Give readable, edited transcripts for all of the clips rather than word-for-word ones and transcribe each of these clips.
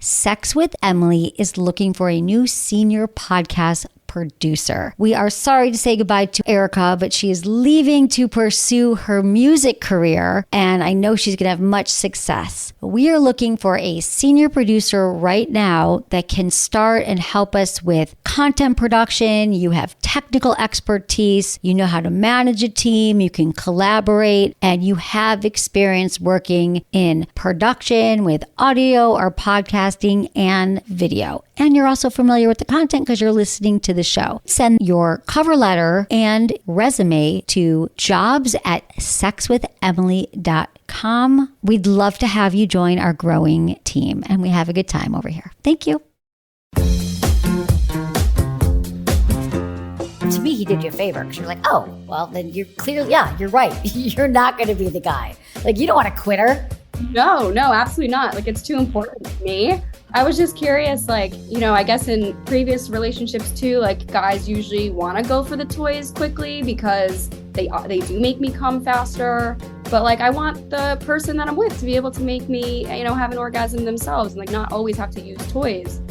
Sex with Emily is looking for a new senior podcast producer. We are sorry to say goodbye to Erica, but she is leaving to pursue her music career, and I know she's going to have much success. We are looking for a senior producer right now that can start and help us with content production. You have technical expertise, you know how to manage a team, you can collaborate, and you have experience working in production with audio or podcasting and video. And you're also familiar with the content because you're listening to the show. Send your cover letter and resume to jobs@sexwithemily.com. We'd love to have you join our growing team, and we have a good time over here. Thank you. To me, he did you a favor because you're like, oh, well, then you're clearly, yeah, you're right. You're not going to be the guy. Like, you don't want a quitter. No, absolutely not. Like, it's too important to me. I was just curious, like, I guess in previous relationships too, like guys usually want to go for the toys quickly because they do make me come faster. But like, I want the person that I'm with to be able to make me, have an orgasm themselves and like not always have to use toys.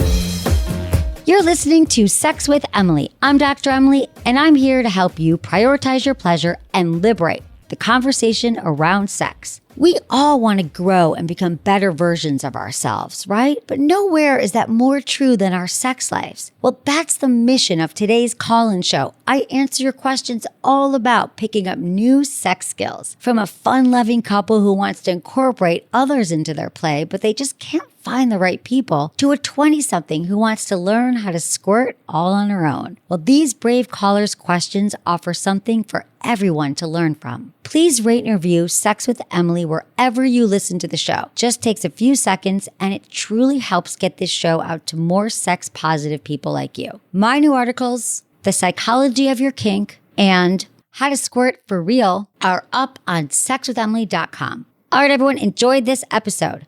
You're listening to Sex with Emily. I'm Dr. Emily, and I'm here to help you prioritize your pleasure and liberate the conversation around sex. We all want to grow and become better versions of ourselves, right? But nowhere is that more true than our sex lives. Well, that's the mission of today's call-in show. I answer your questions all about picking up new sex skills from a fun-loving couple who wants to incorporate others into their play, but they just can't find the right people, to a 20-something who wants to learn how to squirt all on her own. Well, these brave callers' questions offer something for everyone to learn from. Please rate and review Sex with Emily wherever you listen to the show. Just takes a few seconds, and it truly helps get this show out to more sex-positive people like you. My new articles, The Psychology of Your Kink, and How to Squirt for Real are up on sexwithemily.com. All right, everyone, enjoyed this episode.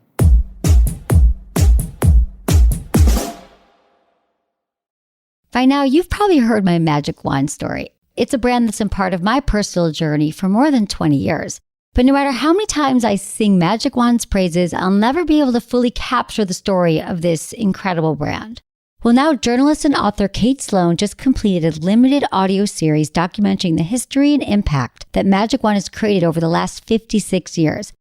By now, you've probably heard my magic wand story. It's a brand that's been part of my personal journey for more than 20 years. But no matter how many times I sing Magic Wand's praises, I'll never be able to fully capture the story of this incredible brand. Well, now journalist and author Kate Sloan just completed a limited audio series documenting the history and impact that Magic Wand has created over the last 56 years.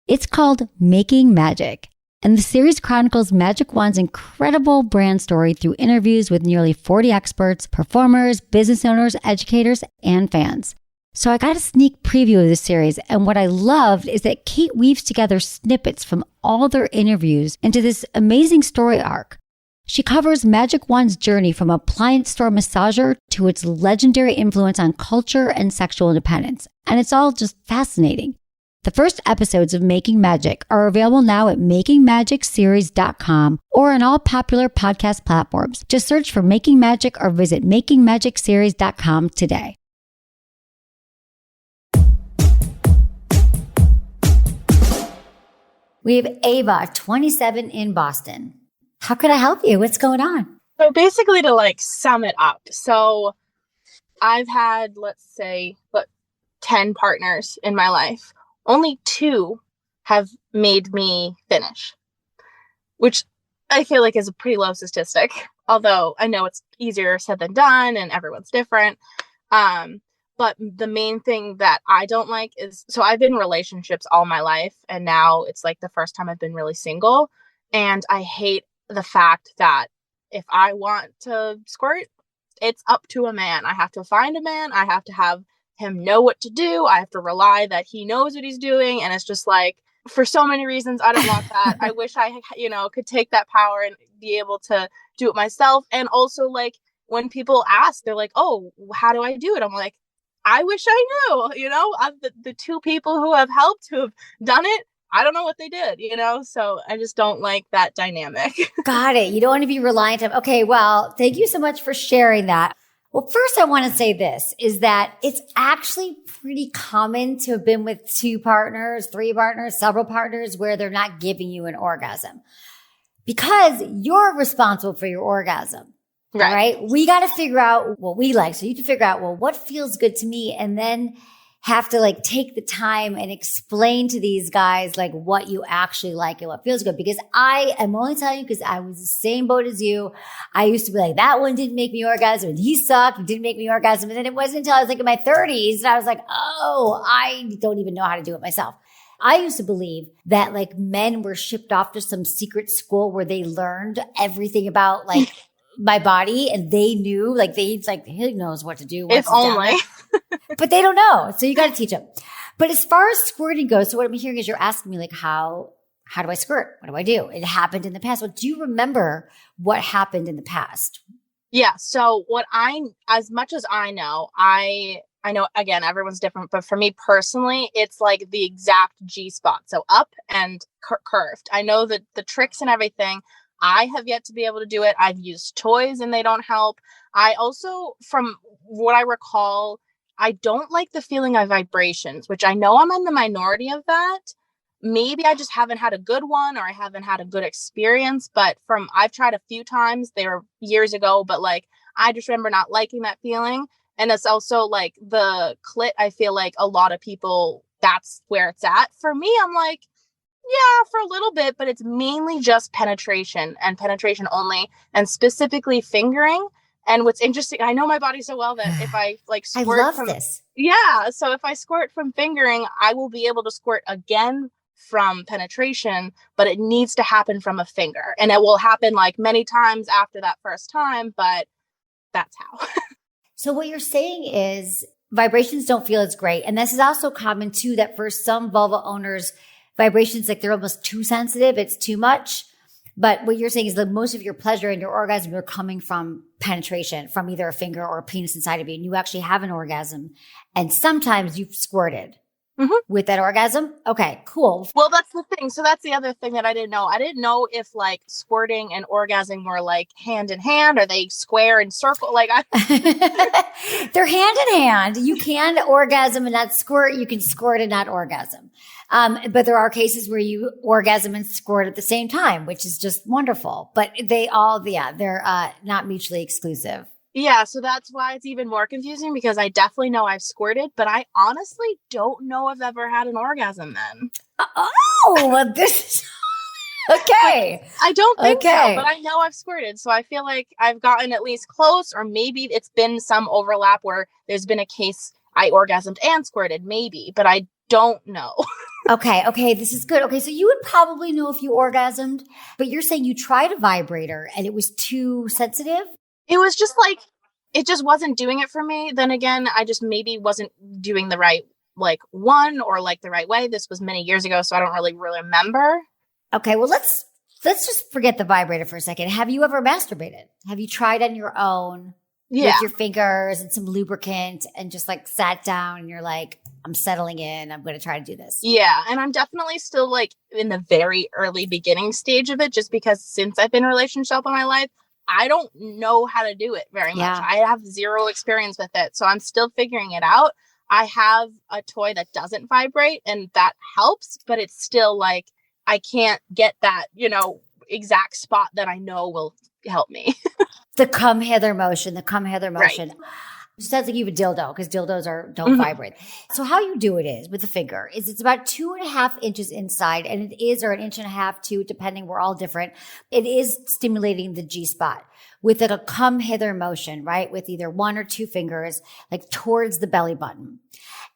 It's called Making Magic. And the series chronicles Magic Wand's incredible brand story through interviews with nearly 40 experts, performers, business owners, educators, and fans. So I got a sneak preview of the series, and what I loved is that Kate weaves together snippets from all their interviews into this amazing story arc. She covers Magic Wand's journey from appliance store massager to its legendary influence on culture and sexual independence, and it's all just fascinating. The first episodes of Making Magic are available now at makingmagicseries.com or on all popular podcast platforms. Just search for Making Magic or visit makingmagicseries.com today. We have Ava, 27, in Boston. How could I help you? What's going on? So basically, to like sum it up, so I've had, let's say, 10 partners in my life. Only 2 have made me finish, which I feel like is a pretty low statistic, although I know it's easier said than done and everyone's different. But the main thing that I don't like is, so I've been in relationships all my life, and now it's like the first time I've been really single. And I hate the fact that if I want to squirt, it's up to a man. I have to find a man. I have to have him know what to do. I have to rely that he knows what he's doing. And it's just like, for so many reasons, I don't want that. I wish I, could take that power and be able to do it myself. And also, like, when people ask, they're like, oh, how do I do it? I'm like, I wish I knew, the 2 people who have helped, who have done it, I don't know what they did, so I just don't like that dynamic. Got it. You don't want to be reliant on, okay, well, thank you so much for sharing that. Well, first I want to say this, is that it's actually pretty common to have been with 2 partners, 3 partners, several partners where they're not giving you an orgasm because you're responsible for your orgasm. Right. We got to figure out what we like. So you have to figure out, well, what feels good to me? And then have to like take the time and explain to these guys like what you actually like and what feels good. Because I am only telling you because I was the same boat as you. I used to be like, that one didn't make me orgasm and he sucked, it didn't make me orgasm. And then it wasn't until I was like in my 30s and I was like, oh, I don't even know how to do it myself. I used to believe that like men were shipped off to some secret school where they learned everything about like my body and they knew he knows what to do. If only. But they don't know. So you got to teach them. But as far as squirting goes, so what I'm hearing is you're asking me like, how do I squirt? What do I do? It happened in the past. Well, do you remember what happened in the past? Yeah. So as much as I know, I know, again, everyone's different, but for me personally, it's like the exact G spot. So up and curved. I know that the tricks and everything. I have yet to be able to do it. I've used toys and they don't help. I also, from what I recall, I don't like the feeling of vibrations, which I know I'm in the minority of that. Maybe I just haven't had a good one or I haven't had a good experience, but I've tried a few times. They were years ago, but like, I just remember not liking that feeling. And it's also like the clit, I feel like a lot of people, that's where it's at. For me, I'm like, yeah, for a little bit, but it's mainly just penetration and penetration only, and specifically fingering. And what's interesting, I know my body so well that if I like squirt I love this. Yeah. So if I squirt from fingering, I will be able to squirt again from penetration, but it needs to happen from a finger. And it will happen like many times after that first time, but that's how. So what you're saying is vibrations don't feel as great. And this is also common too, that for some vulva owners, vibrations, like they're almost too sensitive. It's too much. But what you're saying is that most of your pleasure and your orgasm are coming from penetration, from either a finger or a penis inside of you. And you actually have an orgasm. And sometimes you've squirted with that orgasm. Okay, cool. Well, that's the thing. So that's the other thing that I didn't know. I didn't know if like squirting and orgasm were like hand in hand, or they square and circle. Like they're hand in hand. You can orgasm and not squirt. You can squirt and not orgasm. But there are cases where you orgasm and squirt at the same time, which is just wonderful. But they're not mutually exclusive. Yeah, so that's why it's even more confusing, because I definitely know I've squirted, but I honestly don't know if I've ever had an orgasm then. Oh, this is okay. I don't think so, but I know I've squirted. So I feel like I've gotten at least close, or maybe it's been some overlap where there's been a case I orgasmed and squirted, maybe, but I don't know. Okay. This is good. Okay. So you would probably know if you orgasmed, but you're saying you tried a vibrator and it was too sensitive? It was just like, it just wasn't doing it for me. Then again, I just maybe wasn't doing the right, like one or like the right way. This was many years ago, so I don't really remember. Okay. Well, let's just forget the vibrator for a second. Have you ever masturbated? Have you tried on your own with your fingers and some lubricant and just like sat down and you're like, I'm settling in. I'm going to try to do this. Yeah. And I'm definitely still like in the very early beginning stage of it, just because since I've been in a relationship in my life, I don't know how to do it very much. I have zero experience with it. So I'm still figuring it out. I have a toy that doesn't vibrate and that helps, but it's still like, I can't get that, exact spot that I know will help me. The come hither motion. Right. It sounds like you have a dildo, because dildos don't vibrate. So how you do it is with the finger is it's about 2.5 inches inside, and it is, or 1.5 inches, 2, depending. We're all different. It is stimulating the G spot with like a come hither motion, right? With either 1 or 2 fingers, like towards the belly button.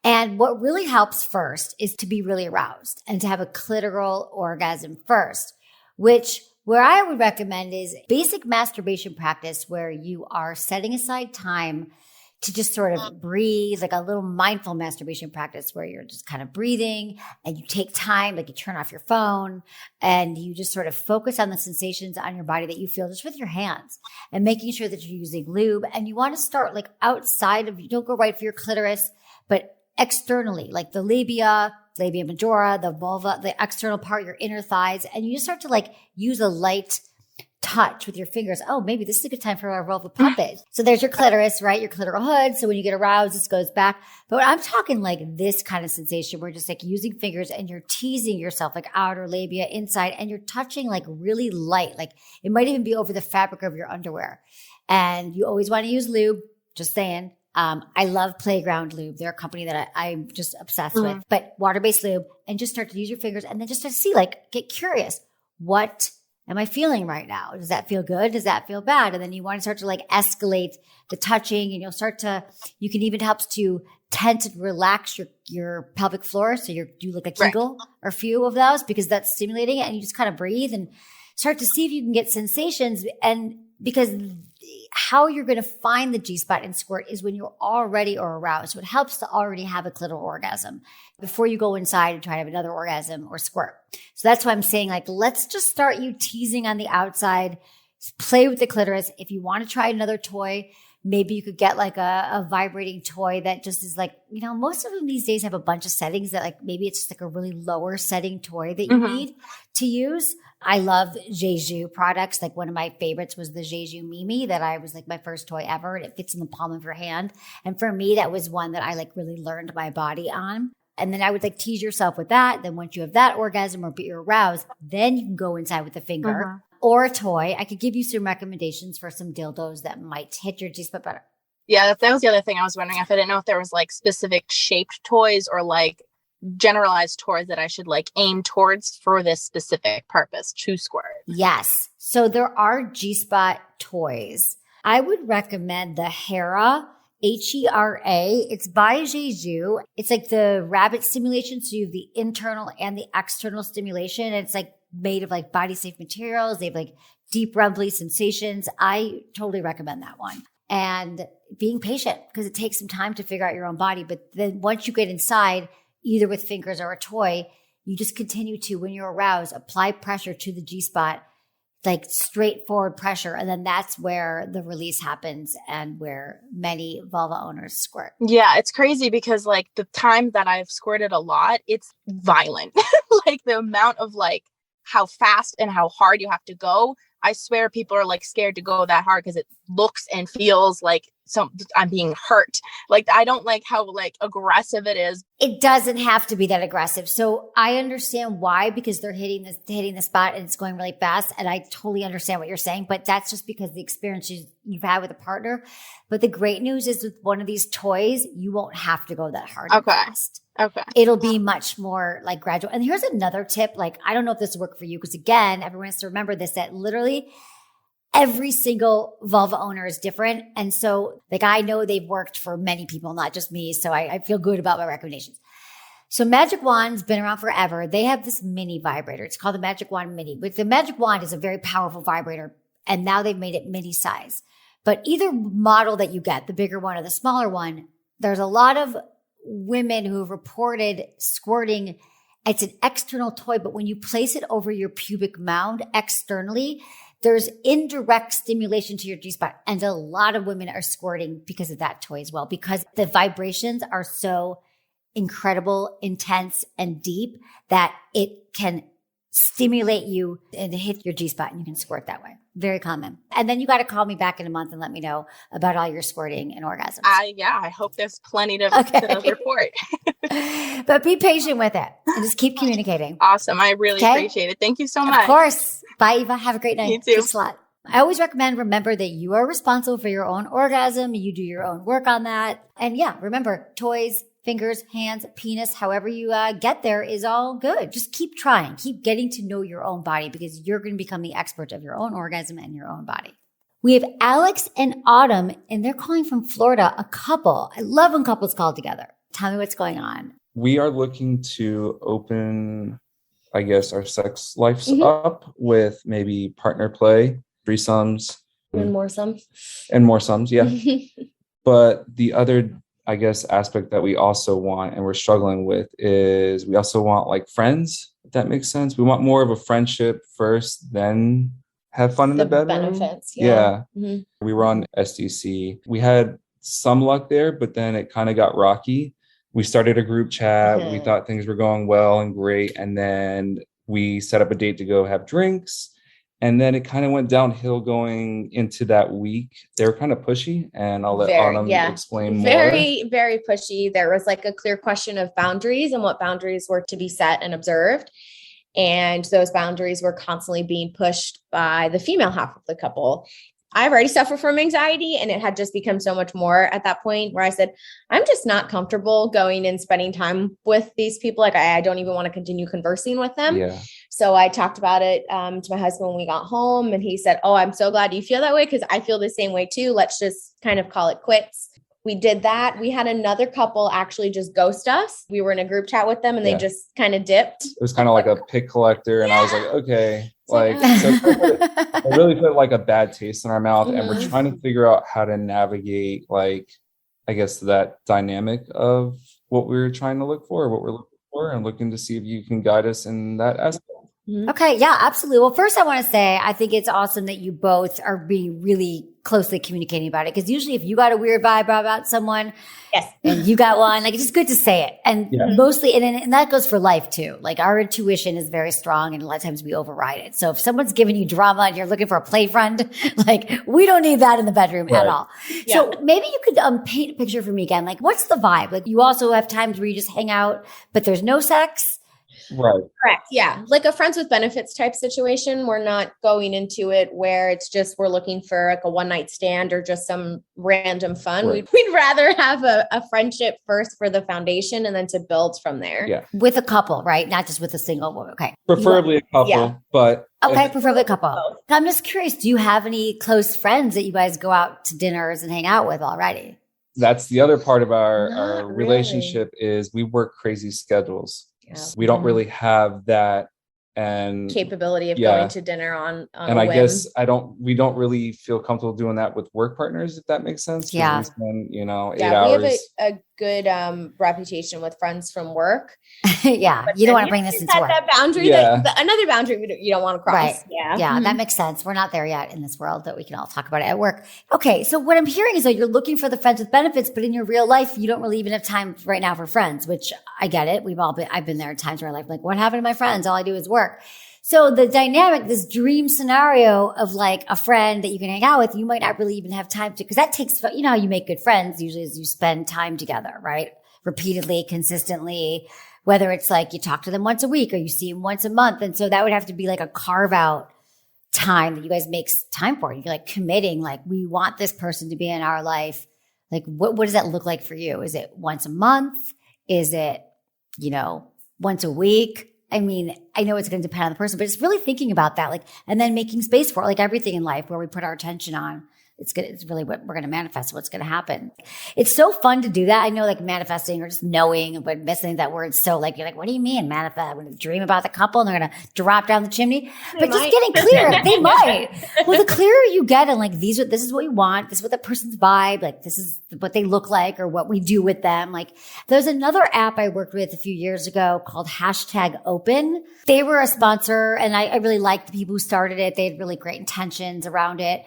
And what really helps first is to be really aroused and to have a clitoral orgasm first, which where I would recommend is basic masturbation practice where you are setting aside time to just sort of breathe, like a little mindful masturbation practice where you're just kind of breathing and you take time, like you turn off your phone and you just sort of focus on the sensations on your body that you feel just with your hands and making sure that you're using lube. And you want to start like outside of, you don't go right for your clitoris, but externally, like the labia majora, the vulva, the external part, your inner thighs. And you just start to like use a light touch with your fingers. Oh, maybe this is a good time for our vulva puppet. So there's your clitoris, right? Your clitoral hood. So when you get aroused, this goes back. But I'm talking like this kind of sensation where just like using fingers and you're teasing yourself, like outer labia, inside, and you're touching like really light. Like it might even be over the fabric of your underwear. And you always want to use lube, just saying. I love Playground Lube. They're a company that I'm just obsessed with, but water-based lube, and just start to use your fingers and then just to see, like, get curious. What am I feeling right now? Does that feel good? Does that feel bad? And then you want to start to like escalate the touching, and you can even help to tense and relax your pelvic floor. So you do like a Kegel or a few of those, because that's stimulating it, and you just kind of breathe and start to see if you can get sensations. And because how you're going to find the G-spot and squirt is when you're already or aroused. So it helps to already have a clitoral orgasm before you go inside and try to have another orgasm or squirt. So that's why I'm saying, like, let's just start you teasing on the outside, play with the clitoris. If you want to try another toy, maybe you could get like a vibrating toy that just is like, most of them these days have a bunch of settings that, like, maybe it's just like a really lower setting toy that you need to use. I love Jeju products. Like, one of my favorites was the Jeju Mimi that I was like my first toy ever, and it fits in the palm of your hand. And for me, that was one that I like really learned my body on. And then I would like tease yourself with that. Then once you have that orgasm or you're aroused, then you can go inside with a finger or a toy. I could give you some recommendations for some dildos that might hit your G-spot better. Yeah, that was the other thing I was wondering. If I didn't know if there was like specific shaped toys or like generalized toys that I should like aim towards for this specific purpose to squirt. Yes. So there are G-spot toys. I would recommend the Hera, Hera. It's by Jeju. It's like the rabbit stimulation. So you have the internal and the external stimulation. And it's like made of like body safe materials. They have like deep rumbly sensations. I totally recommend that one. And being patient, because it takes some time to figure out your own body. But then once you get inside, either with fingers or a toy, you just continue to, when you're aroused, apply pressure to the G-spot, like straightforward pressure. And then that's where the release happens and where many vulva owners squirt. Yeah, it's crazy because like the time that I've squirted a lot, it's violent. Like the amount of like how fast and how hard you have to go. I swear people are like scared to go that hard because it looks and feels like I'm being hurt. Like, I don't like how like aggressive it is. It doesn't have to be that aggressive. So I understand why, because they're hitting the spot and it's going really fast. And I totally understand what you're saying, but that's just because the experiences you've had with a partner. But the great news is with one of these toys, you won't have to go that hard and fast. Okay. It'll be much more like gradual. And here's another tip. Like, I don't know if this will work for you, because again, everyone has to remember this, that literally every single vulva owner is different. And so like, I know they've worked for many people, not just me. So I feel good about my recommendations. So Magic Wand's been around forever. They have this mini vibrator. It's called the Magic Wand Mini. But the Magic Wand is a very powerful vibrator. And now they've made it mini size. But either model that you get, the bigger one or the smaller one, there's a lot of women who have reported squirting. It's an external toy, but when you place it over your pubic mound externally, there's indirect stimulation to your G-spot. And a lot of women are squirting because of that toy as well, because the vibrations are so incredible, intense, and deep that it can stimulate you and hit your G-spot, and you can squirt that way. Very common. And then you got to call me back in a month and let me know about all your squirting and orgasms. I hope there's plenty to report. But be patient with it and just keep communicating. Awesome. I really appreciate it. Thank you so much. Of course. Bye, Eva. Have a great night. You too. Thanks a lot. I always remember that you are responsible for your own orgasm. You do your own work on that. And yeah, remember, toys, fingers, hands, penis, however you get there is all good. Just keep trying. Keep getting to know your own body, because you're going to become the expert of your own orgasm and your own body. We have Alex and Autumn, and they're calling from Florida, a couple. I love when couples call together. Tell me what's going on. We are looking to open, I guess, our sex lives up with maybe partner play, threesomes. And more sums. And more sums, yeah. But the other, I guess, aspect that we also want and we're struggling with is we also want like friends, if that makes sense. We want more of a friendship first, then have fun in the bedroom. Benefits, yeah. We were on SDC. We had some luck there, but then it kind of got rocky. We started a group chat. We thought things were going well and great. And then we set up a date to go have drinks. And then it kind of went downhill going into that week. They were kind of pushy, and I'll let Autumn explain more. Very, very pushy. There was like a clear question of boundaries and what boundaries were to be set and observed. And those boundaries were constantly being pushed by the female half of the couple. I've already suffered from anxiety, and it had just become so much more at that point where I said, I'm just not comfortable going and spending time with these people. Like I don't even want to continue conversing with them. Yeah. So I talked about it to my husband when we got home, and he said, oh, I'm so glad you feel that way, because I feel the same way too. Let's just kind of call it quits. We did that. We had another couple actually just ghost us. We were in a group chat with them, and they just kind of dipped. It was kind of like a pick collector. And I was like, okay, like, so it really put like a bad taste in our mouth. And we're trying to figure out how to navigate, like, I guess that dynamic of what we're trying to look for, what we're looking for, and looking to see if you can guide us in that aspect. Okay. Yeah, absolutely. Well, first I want to say, I think it's awesome that you both are being really closely communicating about it. Because usually if you got a weird vibe about someone and you got one, like, it's just good to say it. And mostly, and that goes for life too. Like our intuition is very strong, and a lot of times we override it. So if someone's giving you drama and you're looking for a play friend, like we don't need that in the bedroom at all. Yeah. So maybe you could paint a picture for me again. Like what's the vibe? Like you also have times where you just hang out, but there's no sex. Right. Correct. Yeah. Like a friends with benefits type situation. We're not going into it where it's just, we're looking for like a one night stand or just some random fun. Right. We'd rather have a friendship first for the foundation and then to build from there. Yeah. With a couple, right? Not just with a single woman. Okay. Preferably a couple, but. Okay. Preferably a couple. I'm just curious. Do you have any close friends that you guys go out to dinners and hang out with already? That's the other part of our relationship is we work crazy schedules. We don't really have that and capability of going to dinner on and a I whim. guess we don't really feel comfortable doing that with work partners, if that makes sense. Yeah. We spend, 8 hours. We have a good reputation with friends from work. Yeah. You don't want to bring this into work. That boundary, another boundary you don't want to cross. Right. Yeah. Yeah. That makes sense. We're not there yet in this world that we can all talk about it at work. Okay. So what I'm hearing is that you're looking for the friends with benefits, but in your real life, you don't really even have time right now for friends, which I get it. I've been there at times where I'm like, what happened to my friends? All I do is work. So the dynamic, this dream scenario of like a friend that you can hang out with, you might not really even have time to, because that takes, you know how you make good friends usually is you spend time together, right? Repeatedly, consistently, whether it's like you talk to them once a week or you see them once a month. And so that would have to be like a carve out time that you guys make time for. You're like committing, like we want this person to be in our life. Like what does that look like for you? Is it once a month? Is it, once a week? I mean, I know it's going to depend on the person, but it's really thinking about that, like, and then making space for it, like everything in life where we put our attention on. It's really what we're going to manifest, what's going to happen. It's so fun to do that. I know like manifesting or just knowing, but missing that word. So like, you're like, what do you mean manifest? I'm going to dream about the couple and they're going to drop down the chimney, but just getting clear. They might. Well, the clearer you get and like, this is what you want. This is what the person's vibe. Like this is what they look like or what we do with them. Like there's another app I worked with a few years ago called #Open. They were a sponsor and I really liked the people who started it. They had really great intentions around it.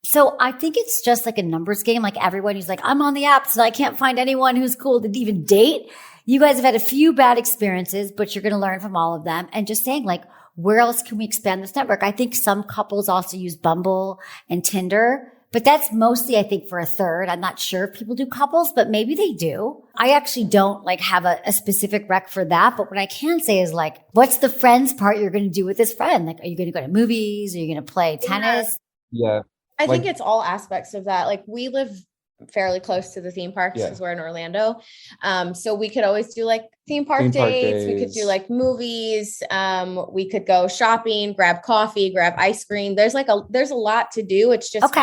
So I think it's just like a numbers game. Like everyone who's like, I'm on the app, so I can't find anyone who's cool to even date. You guys have had a few bad experiences, but you're going to learn from all of them. And just saying like, where else can we expand this network? I think some couples also use Bumble and Tinder, but that's mostly, I think, for a third. I'm not sure if people do couples, but maybe they do. I actually don't like have a specific rec for that. But what I can say is like, what's the friends part you're going to do with this friend? Like, are you going to go to movies? Are you going to play tennis? Yeah. I think it's all aspects of that. Like we live fairly close to the theme parks because we're in Orlando. So we could always do like theme park dates. We could do like movies. We could go shopping, grab coffee, grab ice cream. There's a lot to do. It's just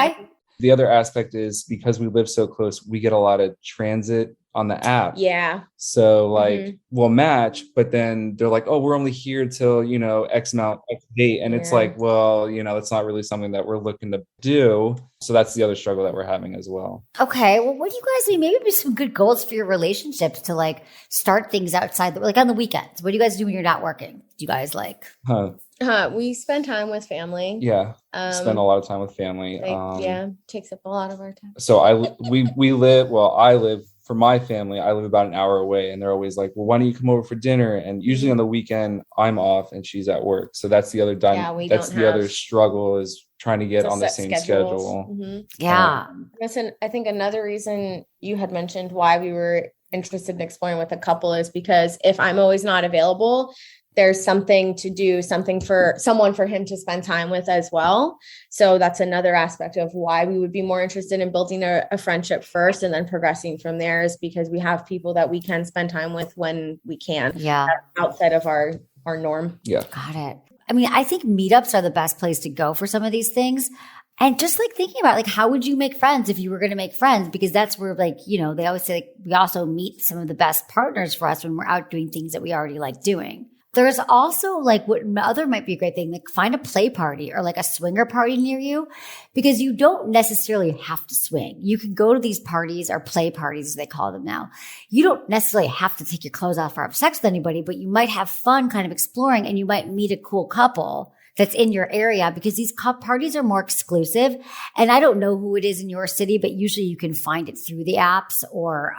The other aspect is because we live so close, we get a lot of transit on the app. Yeah. So like we'll match, but then they're like, oh, we're only here till, X amount, X date. And it's like, well, it's not really something that we're looking to do. So that's the other struggle that we're having as well. Okay. Well, what do you guys maybe be some good goals for your relationships to like start things outside, like on the weekends? What do you guys do when you're not working? Do you guys like? We spend time with family. Yeah. Spend a lot of time with family. Takes up a lot of our time. So I live for my family, I live about an hour away and they're always like, well, why don't you come over for dinner? And usually on the weekend I'm off and she's at work. So that's the other other struggle is trying to get on the same schedule. Mm-hmm. Yeah. Listen, I think another reason you had mentioned why we were interested in exploring with a couple is because if I'm always not available, there's something to do, something for someone for him to spend time with as well. So that's another aspect of why we would be more interested in building a friendship first and then progressing from there, is because we have people that we can spend time with when we can. Yeah. Outside of our norm. Yeah. Got it. I mean, I think meetups are the best place to go for some of these things. And just like thinking about like, how would you make friends if you were going to make friends? Because that's where like, you know, they always say like, we also meet some of the best partners for us when we're out doing things that we already like doing. There's also like what other might be a great thing, like find a play party or like a swinger party near you, because you don't necessarily have to swing. You can go to these parties or play parties, as they call them now. You don't necessarily have to take your clothes off or have sex with anybody, but you might have fun kind of exploring, and you might meet a cool couple that's in your area, because these parties are more exclusive. And I don't know who it is in your city, but usually you can find it through the apps or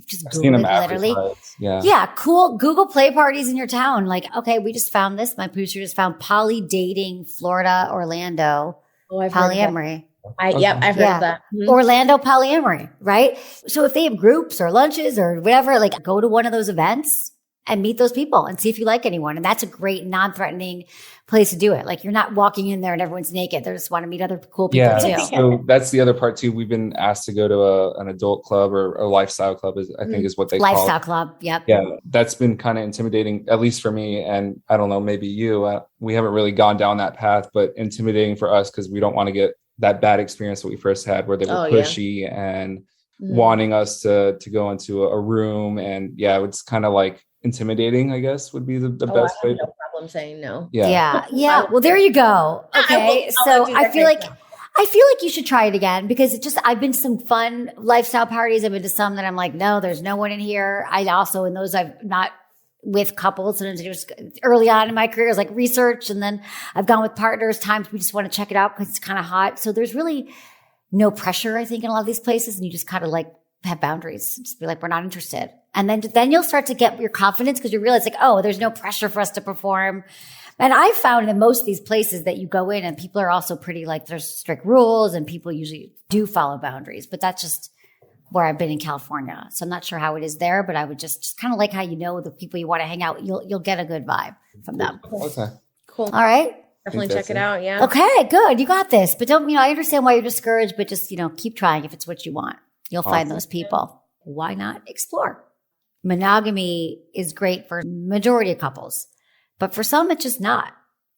just Google it literally. Yeah, cool. Google play parties in your town. Like, okay, we just found this. My producer just found Poly Dating Florida, Orlando, polyamory. I've heard of that. Mm-hmm. Orlando polyamory, right? So if they have groups or lunches or whatever, like go to one of those events and meet those people and see if you like anyone. And that's a great non-threatening place to do it. Like you're not walking in there and everyone's naked. They just want to meet other cool people too. So that's the other part too. We've been asked to go to an adult club or a lifestyle club, I think is what they call it. Lifestyle club. Yep. Yeah. That's been kind of intimidating, at least for me. And I don't know, maybe you, we haven't really gone down that path, but intimidating for us because we don't want to get that bad experience that we first had where they were pushy and wanting us to go into a room. And it's kind of like intimidating, I guess, would be the best way. No problem saying no. Yeah. Well, there you go. Okay. So I feel like you should try it again, because I've been to some fun lifestyle parties. I've been to some that I'm like, no, there's no one in here. I also, in those, I've not with couples. And it was early on in my career, it was like research. And then I've gone with partners. Times we just want to check it out because it's kind of hot. So there's really no pressure, I think, in a lot of these places. And you just kind of like have boundaries. Just be like, we're not interested. And then you'll start to get your confidence, because you realize like, oh, there's no pressure for us to perform. And I found in most of these places that you go in and people are also pretty like, there's strict rules and people usually do follow boundaries, but that's just where I've been in California. So I'm not sure how it is there, but I would just kind of like how, you know, the people you want to hang out, you'll get a good vibe from them. Okay. Cool. All right. Definitely check it out. Yeah. Okay, good. You got this. But don't, I understand why you're discouraged, but just, keep trying if it's what you want. You'll find those people. Why not explore? Monogamy is great for majority of couples, but for some, it's just not.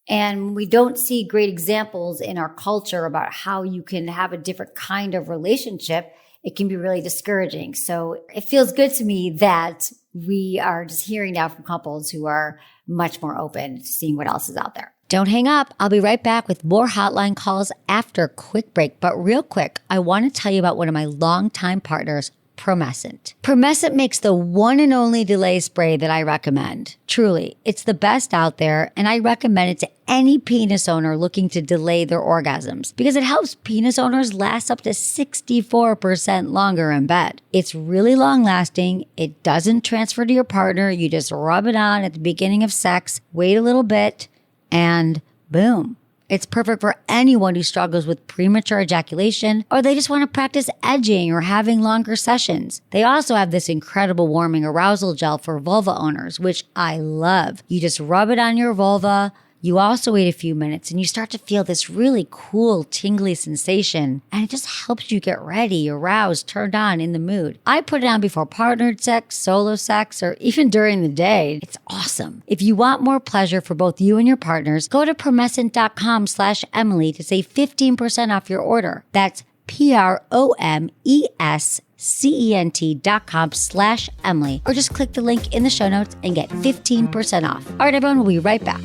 And we don't see great examples in our culture about how you can have a different kind of relationship. It can be really discouraging. So it feels good to me that we are just hearing now from couples who are much more open to seeing what else is out there. Don't hang up. I'll be right back with more hotline calls after a quick break. But real quick, I want to tell you about one of my longtime partners, Promescent. Promescent makes the one and only delay spray that I recommend. Truly, it's the best out there, and I recommend it to any penis owner looking to delay their orgasms, because it helps penis owners last up to 64% longer in bed. It's really long lasting. It doesn't transfer to your partner. You just rub it on at the beginning of sex, wait a little bit, and boom. It's perfect for anyone who struggles with premature ejaculation, or they just want to practice edging or having longer sessions. They also have this incredible warming arousal gel for vulva owners, which I love. You just rub it on your vulva. You also wait a few minutes and you start to feel this really cool, tingly sensation, and it just helps you get ready, aroused, turned on, in the mood. I put it on before partnered sex, solo sex, or even during the day. It's awesome. If you want more pleasure for both you and your partners, go to promescent.com/Emily to save 15% off your order. That's PROMESCENT.com/Emily, or just click the link in the show notes and get 15% off. All right, everyone, we'll be right back.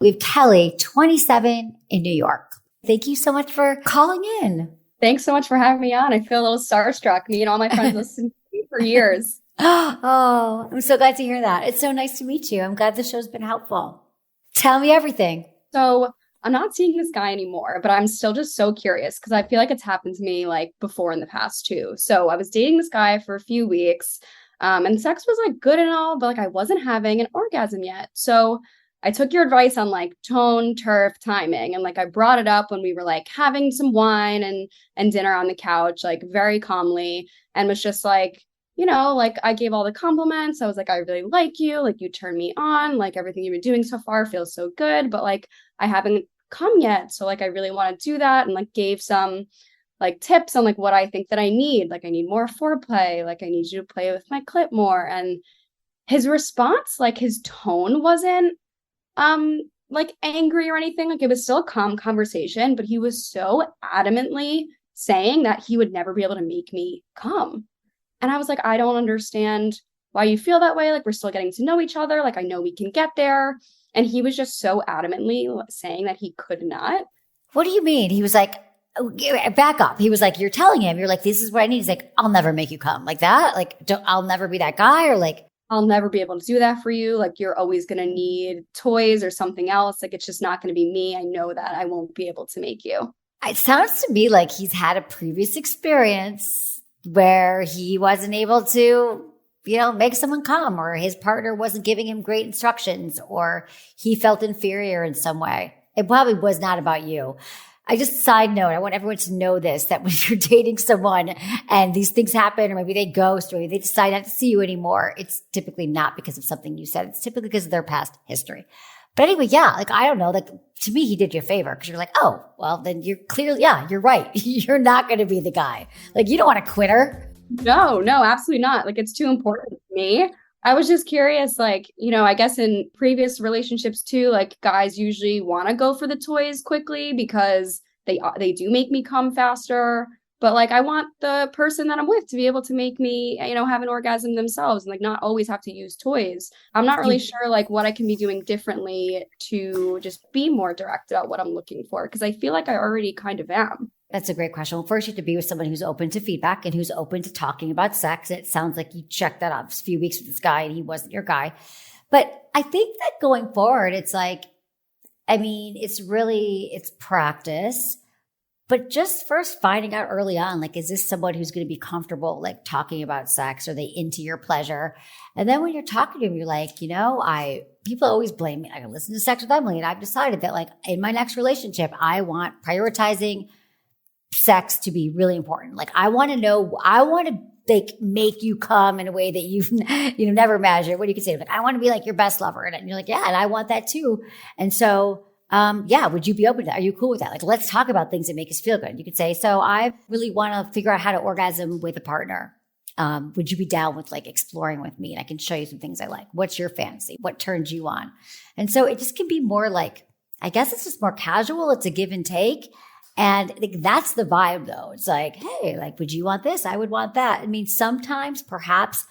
We have Kelly, 27, in New York. Thank you so much for calling in. Thanks so much for having me on. I feel a little starstruck. Me and all my friends listened to you for years. Oh, I'm so glad to hear that. It's so nice to meet you. I'm glad the show's been helpful. Tell me everything. So I'm not seeing this guy anymore, but I'm still just so curious because I feel like it's happened to me like before in the past too. So I was dating this guy for a few weeks, and sex was like good and all, but like I wasn't having an orgasm yet. So I took your advice on like tone, turf, timing. And like I brought it up when we were like having some wine and dinner on the couch, like very calmly, and was just like, like I gave all the compliments. I was like, I really like you. Like you turned me on. Like everything you've been doing so far feels so good. But like I haven't come yet. So like I really want to do that. And like gave some like tips on like what I think that I need. Like I need more foreplay. Like I need you to play with my clit more. And his response, like his tone wasn't like angry or anything. Like it was still a calm conversation, but he was so adamantly saying that he would never be able to make me come. And I was like, I don't understand why you feel that way. Like we're still getting to know each other. Like I know we can get there. And he was just so adamantly saying that he could not. What do you mean? He was like, back up. He was like, you're telling him, you're like, this is what I need. He's like, I'll never make you come. Like that? Like, I'll never be that guy? Or like, I'll never be able to do that for you. Like you're always going to need toys or something else. Like it's just not going to be me. I know that I won't be able to make you. It sounds to me like he's had a previous experience where he wasn't able to, make someone come, or his partner wasn't giving him great instructions, or he felt inferior in some way. It probably was not about you. I just side note, I want everyone to know this, that when you're dating someone and these things happen, or maybe they ghost, or maybe they decide not to see you anymore, it's typically not because of something you said. It's typically because of their past history. But anyway, yeah, like, I don't know, like to me, he did you a favor because you're like, oh, well, then you're clearly, yeah, you're right. You're not going to be the guy. Like, you don't want to quit her. No, absolutely not. Like, it's too important to me. I was just curious, like, I guess in previous relationships too, like guys usually want to go for the toys quickly because they do make me come faster. But like, I want the person that I'm with to be able to make me, have an orgasm themselves and like not always have to use toys. I'm not really sure like what I can be doing differently to just be more direct about what I'm looking for, because I feel like I already kind of am. That's a great question. Well, first you have to be with someone who's open to feedback and who's open to talking about sex. It sounds like you checked that off a few weeks with this guy and he wasn't your guy. But I think that going forward, it's like, it's practice, but just first finding out early on, like, is this someone who's going to be comfortable, like talking about sex? Are they into your pleasure? And then when you're talking to him, you're like, people always blame me. I listen to Sex with Emily, and I've decided that like in my next relationship, I want prioritizing sex to be really important. Like I want to like make you come in a way that you've never imagined. What do you say? Like, I want to be like your best lover. And you're like, yeah, and I want that too. And so, would you be open to that? Are you cool with that? Like, let's talk about things that make us feel good. You could say, so I really want to figure out how to orgasm with a partner. Would you be down with like exploring with me? And I can show you some things I like. What's your fantasy? What turns you on? And so it just can be more like, I guess it's just more casual. It's a give and take. And that's the vibe though. It's like, hey, like, would you want this? I would want that. I mean, sometimes perhaps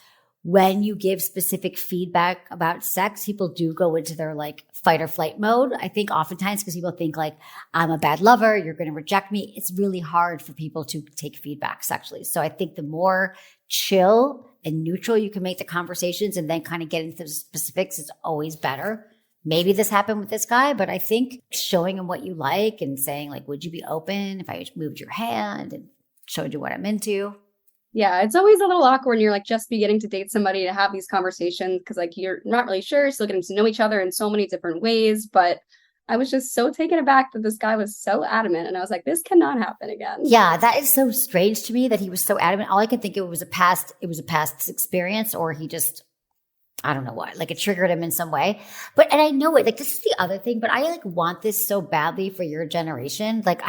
when you give specific feedback about sex, people do go into their like fight or flight mode. I think oftentimes because people think like, I'm a bad lover, you're going to reject me. It's really hard for people to take feedback sexually. So I think the more chill and neutral you can make the conversations and then kind of get into the specifics is always better. Maybe this happened with this guy, but I think showing him what you like and saying like, would you be open if I moved your hand and showed you what I'm into? Yeah, it's always a little awkward when you're like just beginning to date somebody to have these conversations because like you're not really sure, still getting to know each other in so many different ways. But I was just so taken aback that this guy was so adamant, and I was like, this cannot happen again. Yeah, that is so strange to me that he was so adamant. All I could think it was a past experience, or he just, I don't know what, like it triggered him in some way. And I know it, like this is the other thing, but I like want this so badly for your generation. Like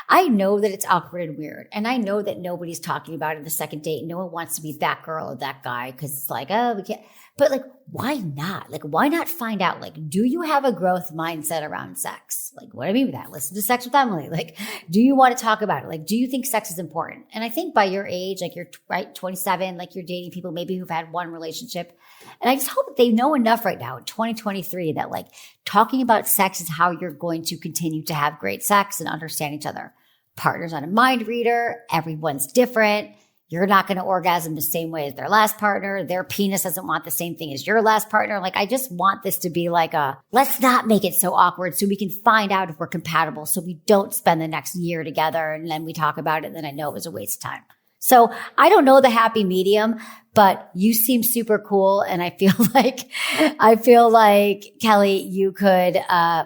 I know that it's awkward and weird. And I know that nobody's talking about it in the second date. No one wants to be that girl or that guy because it's like, oh, we can't. But like, why not? Like, why not find out? Like, do you have a growth mindset around sex? Like, what do I mean with that? Listen to Sex with Emily. Like, do you want to talk about it? Like, do you think sex is important? And I think by your age, like you're right, 27, like you're dating people maybe who've had one relationship. And I just hope that they know enough right now in 2023 that like talking about sex is how you're going to continue to have great sex and understand each other. Partner's on a mind reader. Everyone's different. You're not going to orgasm the same way as their last partner. Their penis doesn't want the same thing as your last partner. Like, I just want this to be like let's not make it so awkward so we can find out if we're compatible so we don't spend the next year together and then we talk about it and then I know it was a waste of time. So I don't know the happy medium, but you seem super cool. And I feel like Kelly, you could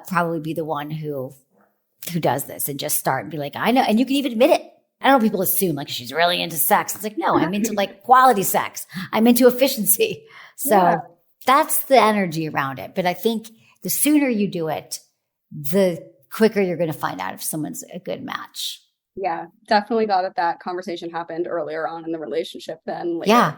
probably be the one who does this and just start and be like, I know. And you can even admit it. I don't know, people assume like she's really into sex. It's like, no, I'm into like quality sex. I'm into efficiency. So that's the energy around it. But I think the sooner you do it, the quicker you're going to find out if someone's a good match. Yeah, definitely glad that conversation happened earlier on in the relationship than later. Yeah.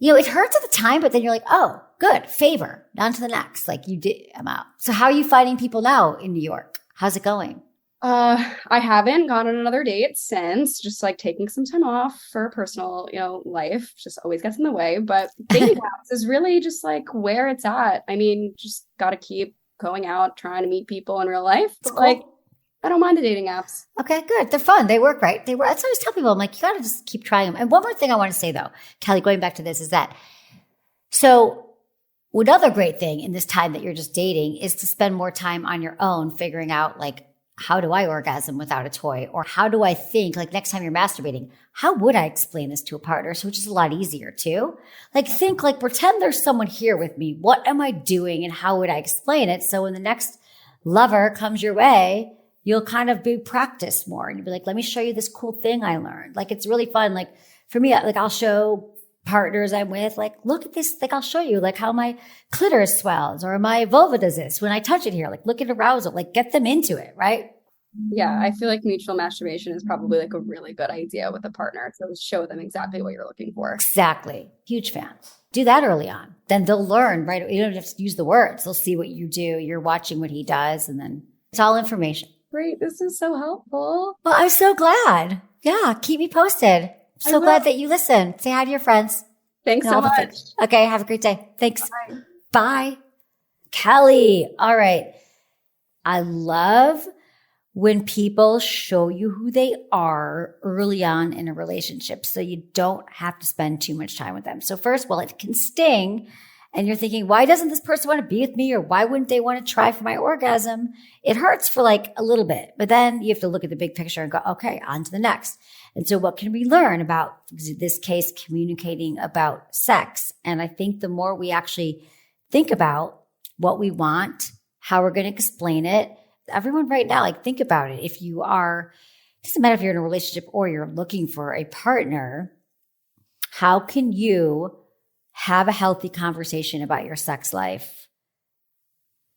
You know, it hurts at the time, but then you're like, oh, good, favor, on to the next. Like you did, I'm out. So how are you finding people now in New York? How's it going? I haven't gone on another date since, just like taking some time off for personal, life just always gets in the way. But dating apps is really just like where it's at. I mean, just got to keep going out, trying to meet people in real life. But like, I don't mind the dating apps. Okay, good. They're fun. They work, right? That's what I always tell people. I'm like, you got to just keep trying them. And one more thing I want to say though, Kelly, going back to this is that, so another great thing in this time that you're just dating is to spend more time on your own, figuring out like, how do I orgasm without a toy? Or how do I think, like next time you're masturbating, how would I explain this to a partner? So which is a lot easier too. Like think, like pretend there's someone here with me. What am I doing and how would I explain it? So when the next lover comes your way, you'll kind of be practice more and you'll be like, let me show you this cool thing I learned. Like it's really fun. Like for me, like I'll show partners I'm with, like, look at this, like I'll show you like how my clitoris swells or my vulva does this when I touch it here, like look at arousal, like get them into it, right? Yeah, I feel like mutual masturbation is probably like a really good idea with a partner to show them exactly what you're looking for. Exactly. Huge fan. Do that early on. Then they'll learn, right? You don't have to use the words. They'll see what you do. You're watching what he does and then it's all information. Great. This is so helpful. Well, I'm so glad. Yeah. Keep me posted. So glad that you listen. Say hi to your friends. Thanks so much. Okay. Have a great day. Thanks. Bye. Bye. Kelly. All right. I love when people show you who they are early on in a relationship so you don't have to spend too much time with them. So first, well, it can sting and you're thinking, why doesn't this person want to be with me? Or why wouldn't they want to try for my orgasm? It hurts for like a little bit, but then you have to look at the big picture and go, okay, on to the next. And so what can we learn about, in this case, communicating about sex? And I think the more we actually think about what we want, how we're going to explain it, everyone right now, like think about it. If you are, it doesn't matter if you're in a relationship or you're looking for a partner, how can you have a healthy conversation about your sex life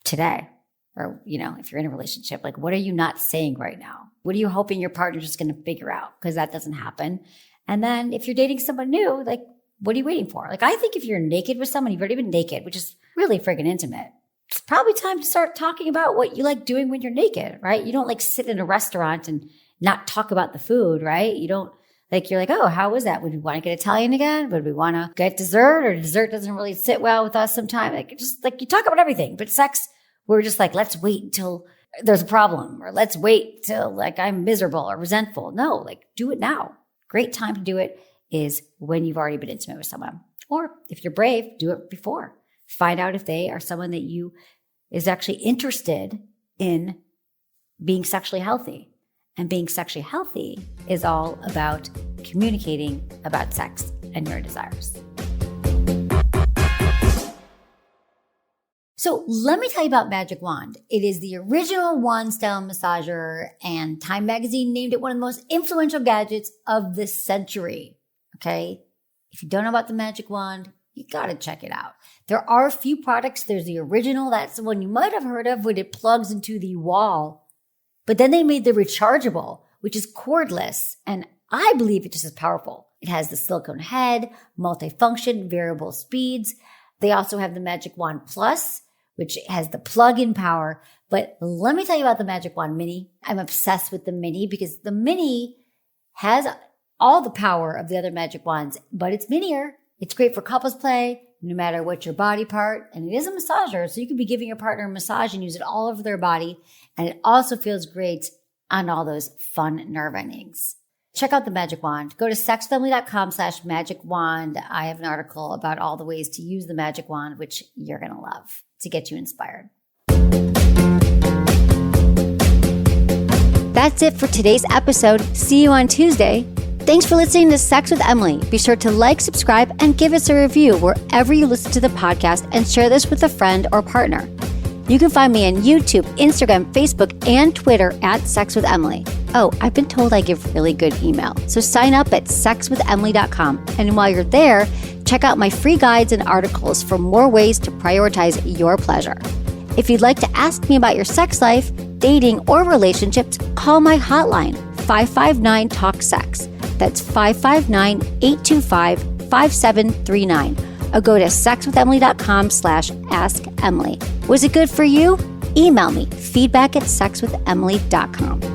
today? Or, if you're in a relationship, like what are you not saying right now? What are you hoping your partner's just going to figure out? Because that doesn't happen. And then if you're dating someone new, like what are you waiting for? Like I think if you're naked with someone, you've already been naked, which is really friggin' intimate. It's probably time to start talking about what you like doing when you're naked, right? You don't like sit in a restaurant and not talk about the food, right? You don't like, you're like, oh, how was that? Would we want to get Italian again? Would we want to get dessert or dessert doesn't really sit well with us sometimes? Like just like you talk about everything, but sex, we're just like, let's wait until there's a problem or let's wait till like I'm miserable or resentful. No, like do it now. Great time to do it is when you've already been intimate with someone. Or if you're brave, do it before. Find out if they are someone that you is actually interested in being sexually healthy. And being sexually healthy is all about communicating about sex and your desires. So let me tell you about Magic Wand. It is the original wand-style massager, and Time Magazine named it one of the most influential gadgets of the century. Okay? If you don't know about the Magic Wand, you got to check it out. There are a few products. There's the original. That's the one you might have heard of when it plugs into the wall. But then they made the rechargeable, which is cordless. And I believe it's just as powerful. It has the silicone head, multifunction, variable speeds. They also have the Magic Wand Plus, which has the plug-in power. But let me tell you about the Magic Wand Mini. I'm obsessed with the Mini because the Mini has all the power of the other Magic Wands, but it's minier. It's great for couples play, no matter what your body part. And it is a massager, so you could be giving your partner a massage and use it all over their body. And it also feels great on all those fun nerve endings. Check out the Magic Wand. Go to sexfamily.com/Magic Wand. I have an article about all the ways to use the Magic Wand, which you're going to love to get you inspired. That's it for today's episode. See you on Tuesday. Thanks for listening to Sex with Emily. Be sure to like, subscribe, and give us a review wherever you listen to the podcast, and share this with a friend or partner. You can find me on YouTube, Instagram, Facebook, and Twitter at Sex with Emily. Oh, I've been told I give really good email. So sign up at sexwithemily.com. And while you're there, check out my free guides and articles for more ways to prioritize your pleasure. If you'd like to ask me about your sex life, dating, or relationships, call my hotline, 559-TALK-SEX. That's 559-825-5739. Or go to sexwithemily.com/askemily. Was it good for you? Email me, feedback@sexwithemily.com.